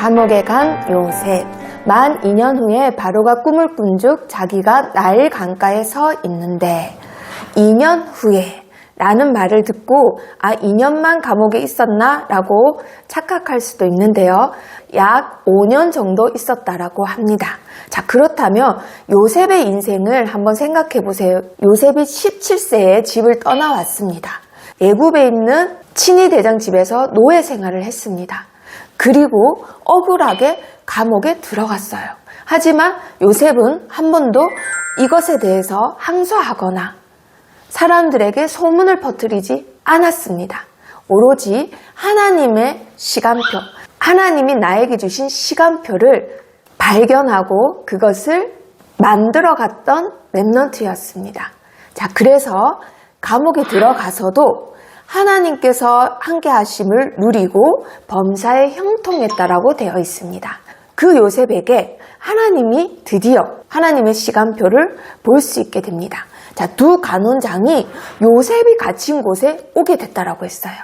감옥에 간 요셉. 만 2년 후에 바로가 꿈을 꾼즉 자기가 나일 강가에 서 있는데 2년 후에 라는 말을 듣고 2년만 감옥에 있었나? 라고 착각할 수도 있는데요. 약 5년 정도 있었다라고 합니다. 자, 그렇다면 요셉의 인생을 한번 생각해 보세요. 요셉이 17세에 집을 떠나왔습니다. 애굽에 있는 친위 대장 집에서 노예 생활을 했습니다. 그리고 억울하게 감옥에 들어갔어요. 하지만 요셉은 한 번도 이것에 대해서 항소하거나 사람들에게 소문을 퍼뜨리지 않았습니다. 오로지 하나님의 시간표, 하나님이 나에게 주신 시간표를 발견하고 그것을 만들어 갔던 렘넌트였습니다. 자, 그래서 감옥에 들어가서도 하나님께서 함께 하심을 누리고 범사에 형통했다라고 되어 있습니다. 그 요셉에게 하나님이 드디어 하나님의 시간표를 볼 수 있게 됩니다. 자, 두 간원장이 요셉이 갇힌 곳에 오게 됐다라고 했어요.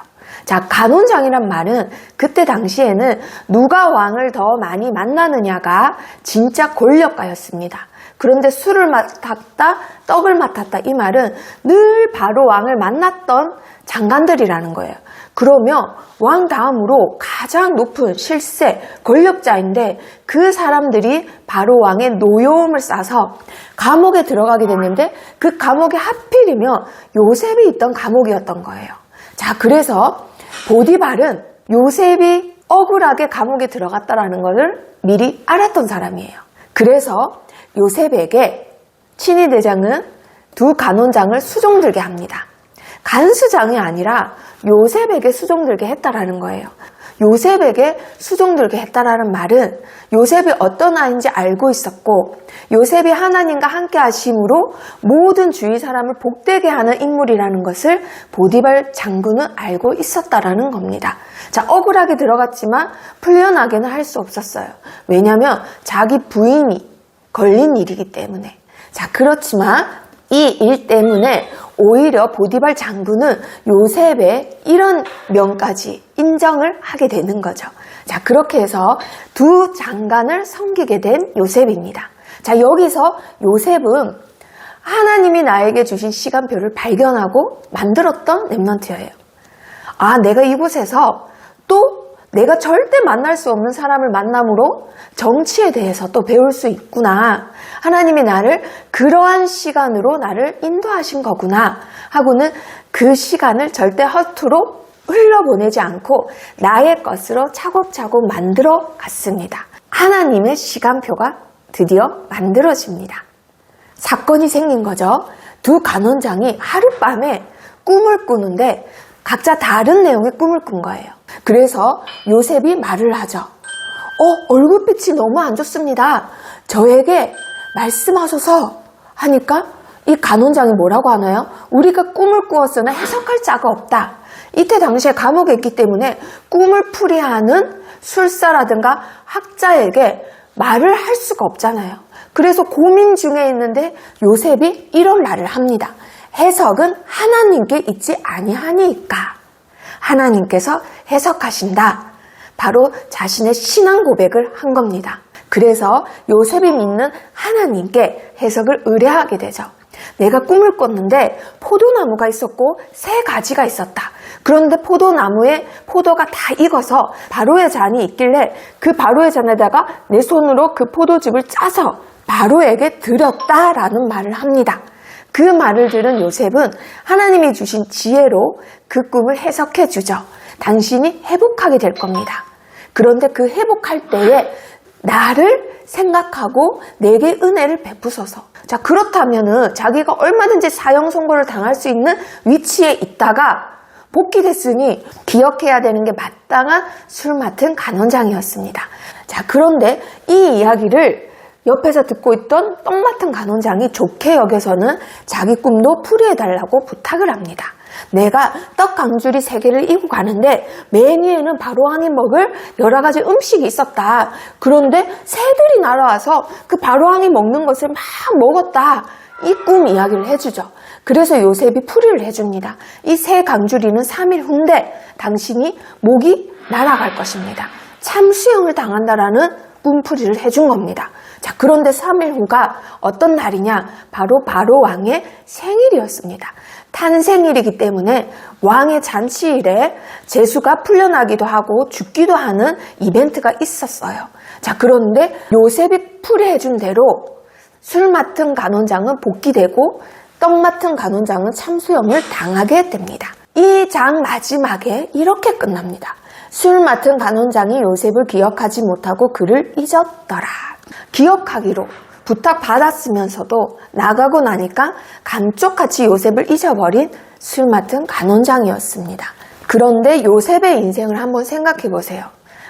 자, 간원장이란 말은 그때 당시에는 누가 왕을 더 많이 만나느냐가 진짜 권력가였습니다. 그런데 술을 맡았다, 떡을 맡았다 이 말은 늘 바로 왕을 만났던 장관들이라는 거예요. 그러면 왕 다음으로 가장 높은 실세, 권력자인데 그 사람들이 바로 왕의 노여움을 싸서 감옥에 들어가게 됐는데 그 감옥이 하필이면 요셉이 있던 감옥이었던 거예요. 자, 그래서 보디발은 요셉이 억울하게 감옥에 들어갔다라는 것을 미리 알았던 사람이에요. 그래서 요셉에게 친위 대장은 두 간원장을 수종들게 합니다. 간수장이 아니라 요셉에게 수종들게 했다라는 거예요. 요셉에게 수종들게 했다라는 말은 요셉이 어떤 아이인지 알고 있었고 요셉이 하나님과 함께 하심으로 모든 주위 사람을 복되게 하는 인물이라는 것을 보디발 장군은 알고 있었다라는 겁니다. 자, 억울하게 들어갔지만 풀려나게는 할 수 없었어요. 왜냐하면 자기 부인이 걸린 일이기 때문에. 자, 그렇지만 이 일 때문에 오히려 보디발 장군은 요셉의 이런 면까지 인정을 하게 되는 거죠. 자, 그렇게 해서 두 장관을 섬기게 된 요셉입니다. 자, 여기서 요셉은 하나님이 나에게 주신 시간표를 발견하고 만들었던 렘넌트예요. 내가 이곳에서 또 내가 절대 만날 수 없는 사람을 만남으로 정치에 대해서 또 배울 수 있구나. 하나님이 나를 그러한 시간으로 나를 인도하신 거구나 하고는 그 시간을 절대 허투루 흘려보내지 않고 나의 것으로 차곡차곡 만들어 갔습니다. 하나님의 시간표가 드디어 만들어집니다. 사건이 생긴 거죠. 두 간원장이 하룻밤에 꿈을 꾸는데 각자 다른 내용의 꿈을 꾼 거예요. 그래서 요셉이 말을 하죠. 얼굴빛이 너무 안 좋습니다. 저에게 말씀하소서 하니까 이 간원장이 뭐라고 하나요? 우리가 꿈을 꾸었으나 해석할 자가 없다. 이때 당시에 감옥에 있기 때문에 꿈을 풀이하는 술사라든가 학자에게 말을 할 수가 없잖아요. 그래서 고민 중에 있는데 요셉이 이런 말을 합니다. 해석은 하나님께 있지 아니하니까 하나님께서 해석하신다. 바로 자신의 신앙 고백을 한 겁니다. 그래서 요셉이 믿는 하나님께 해석을 의뢰하게 되죠. 내가 꿈을 꿨는데 포도나무가 있었고 세 가지가 있었다. 그런데 포도나무에 포도가 다 익어서 바로의 잔이 있길래 그 바로의 잔에다가 내 손으로 그 포도즙을 짜서 바로에게 드렸다라는 말을 합니다. 그 말을 들은 요셉은 하나님이 주신 지혜로 그 꿈을 해석해 주죠. 당신이 회복하게 될 겁니다. 그런데 그 회복할 때에 나를 생각하고 내게 은혜를 베푸소서. 자, 그렇다면은 자기가 얼마든지 사형 선고를 당할 수 있는 위치에 있다가 복귀됐으니 기억해야 되는 게 마땅한 술 맡은 간원장이었습니다. 자, 그런데 이 이야기를 옆에서 듣고 있던 떡 맡은 간원장이 좋게 여겨서는 자기 꿈도 풀이해달라고 부탁을 합니다. 내가 떡 강줄이 3개를 이고 가는데 맨 위에는 바로왕이 먹을 여러 가지 음식이 있었다. 그런데 새들이 날아와서 그 바로왕이 먹는 것을 막 먹었다. 이 꿈 이야기를 해주죠. 그래서 요셉이 풀이를 해줍니다. 이 새 강줄이는 3일 후인데 당신이 목이 날아갈 것입니다. 참수형을 당한다라는 문풀이를 해준 겁니다. 자, 그런데 3일 후가 어떤 날이냐? 바로 왕의 생일이었습니다. 탄생일이기 때문에 왕의 잔치일에 제수가 풀려나기도 하고 죽기도 하는 이벤트가 있었어요. 자, 그런데 요셉이 풀이해준 대로 술 맡은 간원장은 복귀되고 떡 맡은 간원장은 참수형을 당하게 됩니다. 이 장 마지막에 이렇게 끝납니다. 술 맡은 간원장이 요셉을 기억하지 못하고 그를 잊었더라. 기억하기로 부탁받았으면서도 나가고 나니까 감쪽같이 요셉을 잊어버린 술 맡은 간원장이었습니다. 그런데 요셉의 인생을 한번 생각해 보세요.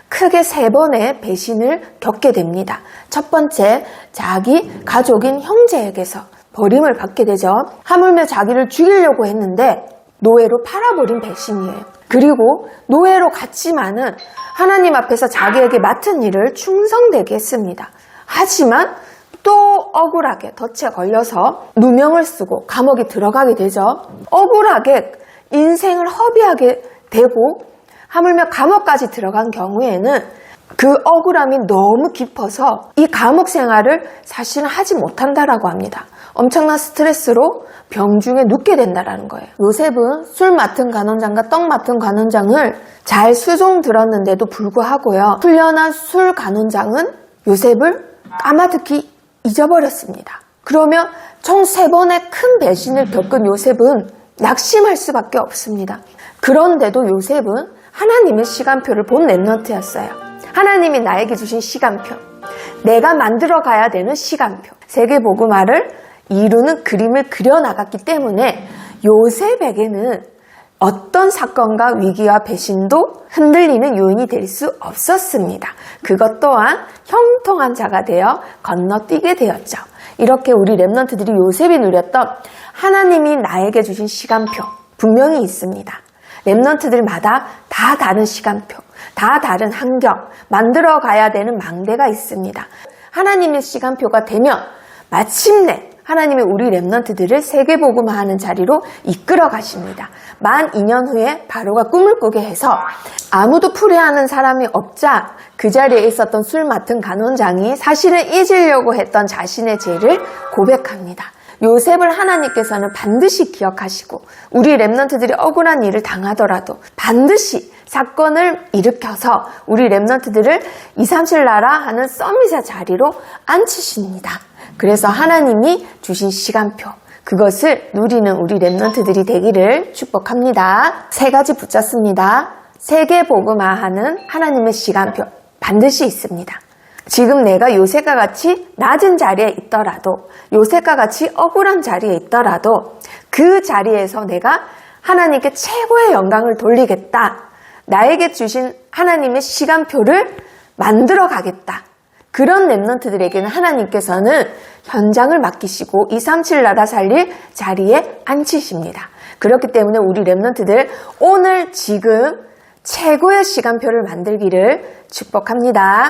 크게 3번의 배신을 겪게 됩니다. 첫 번째, 자기 가족인 형제에게서 버림을 받게 되죠. 하물며 자기를 죽이려고 했는데 노예로 팔아버린 배신이에요. 그리고 노예로 갔지만은 하나님 앞에서 자기에게 맡은 일을 충성되게 했습니다. 하지만 또 억울하게 덫에 걸려서 누명을 쓰고 감옥에 들어가게 되죠. 억울하게 인생을 허비하게 되고 하물며 감옥까지 들어간 경우에는 그 억울함이 너무 깊어서 이 감옥 생활을 사실은 하지 못한다라고 합니다. 엄청난 스트레스로 병중에 눕게 된다라는 거예요. 요셉은 술 맡은 간원장과 떡 맡은 간원장을 잘 수종 들었는데도 불구하고요. 풀려난 술 간원장은 요셉을 까마득히 잊어버렸습니다. 그러면 총 3번의 큰 배신을 겪은 요셉은 낙심할 수밖에 없습니다. 그런데도 요셉은 하나님의 시간표를 본 렘넌트였어요. 하나님이 나에게 주신 시간표, 내가 만들어 가야 되는 시간표, 세계복음화를 이루는 그림을 그려나갔기 때문에 요셉에게는 어떤 사건과 위기와 배신도 흔들리는 요인이 될 수 없었습니다. 그것 또한 형통한 자가 되어 건너뛰게 되었죠. 이렇게 우리 렘넌트들이 요셉이 누렸던 하나님이 나에게 주신 시간표 분명히 있습니다. 렘넌트들마다 다 다른 시간표, 다 다른 환경, 만들어 가야 되는 망대가 있습니다. 하나님의 시간표가 되면 마침내 하나님이 우리 렘넌트들을 세계복음화하는 자리로 이끌어 가십니다. 만 2년 후에 바로가 꿈을 꾸게 해서 아무도 풀이하는 사람이 없자 그 자리에 있었던 술 맡은 간원장이 사실은 잊으려고 했던 자신의 죄를 고백합니다. 요셉을 하나님께서는 반드시 기억하시고 우리 렘넌트들이 억울한 일을 당하더라도 반드시 사건을 일으켜서 우리 렘넌트들을 237 나라 하는 서밋의 자리로 앉히십니다. 그래서 하나님이 주신 시간표, 그것을 누리는 우리 렘넌트들이 되기를 축복합니다. 3가지 붙였습니다. 세계복음화하는 하나님의 시간표 반드시 있습니다. 지금 내가 요셉과 같이 낮은 자리에 있더라도, 요셉과 같이 억울한 자리에 있더라도 그 자리에서 내가 하나님께 최고의 영광을 돌리겠다. 나에게 주신 하나님의 시간표를 만들어 가겠다. 그런 렘넌트들에게는 하나님께서는 현장을 맡기시고 237 나라 살릴 자리에 앉히십니다. 그렇기 때문에 우리 렘넌트들 오늘 지금 최고의 시간표를 만들기를 축복합니다.